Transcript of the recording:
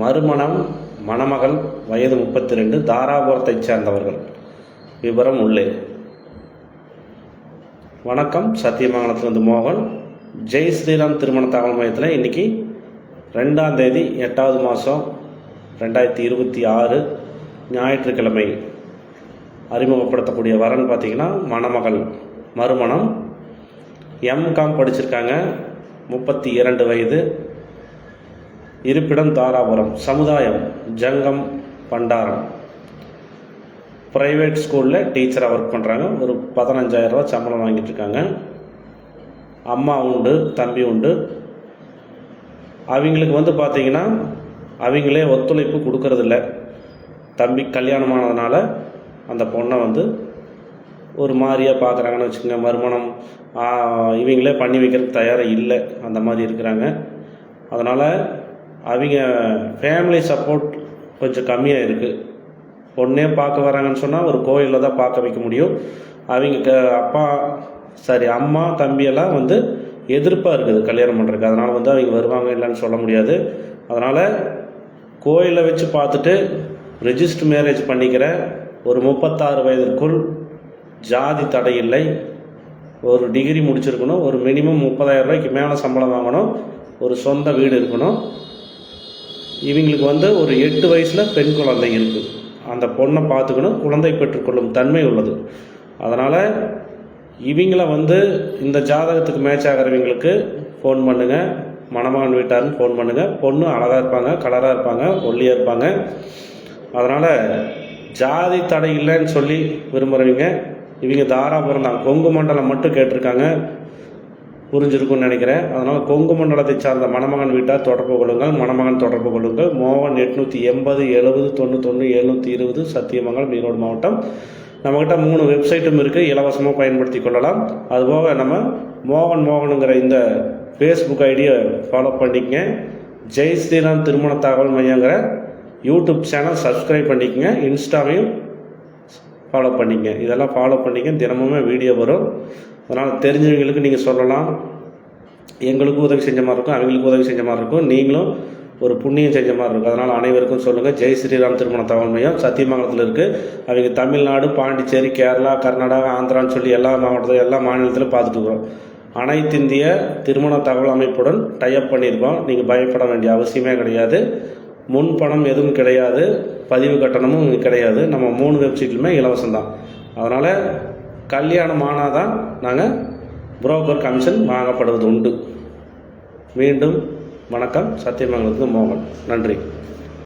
மறுமணம், மணமகள், வயது 32, தாராபுரத்தைச் சேர்ந்தவர்கள். விவரம் உள்ளே. வணக்கம், சத்தியமங்கலத்திலிருந்து மோகன். ஜெய் ஸ்ரீராம் திருமண தகவல் மையத்தில் இன்றைக்கி 2ஆம் தேதி 8வது மாதம் 2026 ஞாயிற்றுக்கிழமை அறிமுகப்படுத்தக்கூடிய வரன் பார்த்திங்கன்னா மணமகள். மறுமணம், எம்காம் படிச்சிருக்காங்க, 32 வயது, இருப்பிடம் தாராபுரம், சமுதாயம் ஜங்கம் பண்டாரம், ப்ரைவேட் ஸ்கூலில் டீச்சராக ஒர்க் பண்ணுறாங்க. ஒரு 15,000 ரூபா சம்பளம் வாங்கிட்டு இருக்காங்க. அம்மா உண்டு, தம்பி உண்டு. அவங்களுக்கு பார்த்திங்கன்னா அவங்களே ஒத்துழைப்பு கொடுக்கறதில்ல. தம்பி கல்யாணமானதுனால அந்த பொண்ணை ஒரு மாதிரியாக பார்க்குறாங்கன்னு வச்சுக்கோங்க. மறுமணம் இவங்களே பண்ணி வைக்கிறதுக்கு தயாராக இல்லை, அந்த மாதிரி இருக்கிறாங்க. அதனால் அவங்க ஃபேமிலி சப்போர்ட் கொஞ்சம் கம்மியாக இருக்குது. பொண்ணே பார்க்க வராங்கன்னு சொன்னால் ஒரு கோயிலில் தான் பார்க்க வைக்க முடியும். அவங்க அம்மா தம்பியெல்லாம் எதிர்ப்பாக இருக்குது கல்யாணம் பண்ணுறதுக்கு. அதனால் அவங்க வருவாங்க இல்லைன்னு சொல்ல முடியாது. அதனால் கோயிலை வச்சு பார்த்துட்டு ரெஜிஸ்டர் மேரேஜ் பண்ணிக்கிற ஒரு 36 வயதிற்குள், ஜாதி தடை இல்லை, ஒரு டிகிரி முடிச்சிருக்கணும், ஒரு மினிமம் 30,000 ரூபாய்க்கு மேலே சம்பளம் வாங்கணும், ஒரு சொந்த வீடு இருக்கணும். இவங்களுக்கு ஒரு 8 வயசில் பெண் குழந்தை இருக்குது. அந்த பொண்ணை பார்த்துக்கணும், குழந்தை பெற்றுக்கொள்ளும் தன்மை உள்ளது. அதனால் இவங்கள இந்த ஜாதகத்துக்கு மேட்ச் ஆகிறவங்களுக்கு ஃபோன் பண்ணுங்கள். மணமகன் வீட்டாருன்னு ஃபோன் பண்ணுங்கள். பொண்ணு அழகாக இருப்பாங்க, கலராக இருப்பாங்க, ஒல்லியாக இருப்பாங்க. அதனால் ஜாதி தடை இல்லைன்னு சொல்லி விரும்புகிறவங்க இவங்க தாராபுரம் தான். கொங்கு மண்டலம் மட்டும் கேட்டிருக்காங்க, புரிஞ்சிருக்குன்னு நினைக்கிறேன். அதனால் கொங்கு மண்டலத்தை சார்ந்த மணமகன் வீட்டார் தொடர்பு கொள்ளுங்கள். மணமகன் தொடர்பு கொள்ளுங்கள். மோகன் 880 70 91 720, சத்தியமங்கலம், ஈரோடு மாவட்டம். நம்மக்கிட்ட 3 வெப்சைட்டும் இருக்குது, இலவசமாக பயன்படுத்தி கொள்ளலாம். அதுபோக நம்ம மோகனுங்கிற இந்த ஃபேஸ்புக் ஐடியை ஃபாலோ பண்ணிக்கங்க. ஜெய் ஸ்ரீராம் திருமண தகவல் மையங்கிற யூடியூப் சேனல் சப்ஸ்கிரைப் பண்ணிக்கங்க. இன்ஸ்டாவையும் ஃபாலோ பண்ணிக்கங்க. இதெல்லாம் ஃபாலோ பண்ணிக்க, தினமுமே வீடியோ வரும். அதனால் தெரிஞ்சவங்களுக்கு நீங்கள் சொல்லலாம். எங்களுக்கும் உதவி செஞ்ச மாதிரி இருக்கும், அவங்களுக்கும் உதவி செஞ்ச மாதிரி இருக்கும், நீங்களும் ஒரு புண்ணியம் செஞ்ச மாதிரி இருக்கும். அதனால் அனைவருக்கும் சொல்லுங்கள். ஜெய் ஸ்ரீராம் திருமண தகவல் மையம் சத்தியமங்கலத்தில் இருக்குது. அவங்க தமிழ்நாடு, பாண்டிச்சேரி, கேரளா, கர்நாடகா, ஆந்திரான்னு சொல்லி எல்லா மாவட்டத்திலும் எல்லா மாநிலத்திலும் பார்த்துட்டு இருக்கோம். அனைத்து இந்திய திருமண தகவல் அமைப்புடன் டைப் பண்ணியிருக்கோம். நீங்கள் பயப்பட வேண்டிய அவசியமே கிடையாது. முன்பணம் எதுவும் கிடையாது, பதிவு கட்டணமும் கிடையாது. நம்ம 3 வெப்சைட்லுமே இலவசம்தான். அதனால் கல்யாணம் ஆனால் தான் நாங்கள் புரோக்கர் கமிஷன் வாங்கப்படுவது உண்டு. மீண்டும் வணக்கம். சத்தியமங்கலத்துக்கு மோகன். நன்றி.